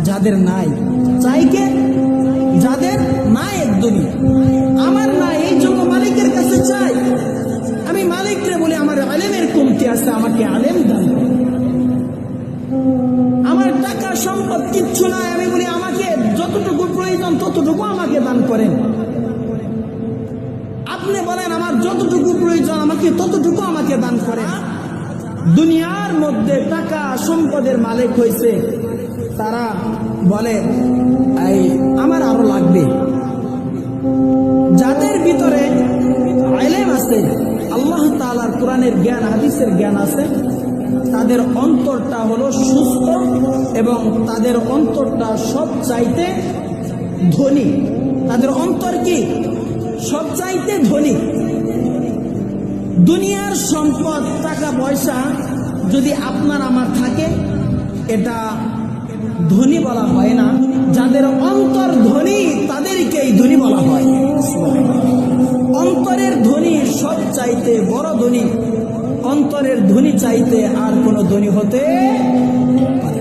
যাদের নাই। চাই কে? যাদের নাই একদমই। আমার নাই, এই জন্য মালিকের কাছে চাই। আমি মালিকরে বলি আমার আলেমের কমতি আছে, আমাকে আলেম দান করুন। আমার টাকা সম্পদ কিচ্ছু নাই, আমি বলি আমাকে যতটুকু প্রয়োজন ততটুকু আমাকে দান করেন। আপনি বলেন আমার যতটুকু প্রয়োজন আমাকে ততটুকু আমাকে দান করেন। দুনিয়ার মধ্যে টাকা সম্পদের মালিক হয়েছে, তারা বলে এই আমার আরো লাগবে। যাদের ভিতরে ইলম আছে, আল্লাহ তাআলার কোরআনের জ্ঞান হাদিসের জ্ঞান আছে, তাদের অন্তরটা হলো সুস্থ এবং তাদের অন্তরটা সব চাইতে ধনী। তাদের অন্তর কি? সব চাইতে ধনী। দুনিয়ার সম্পদ টাকা পয়সা যদি আপনার আমার থাকে, এটা ধনী বলা হয় না। যাদের অন্তর ধনী তাদেরকেই ধনী বলা হয়। অন্তরের ধনী সব চাইতে বড় ধনী। অন্তরের ধনী চাইতে আর কোনো ধনী হতে পারে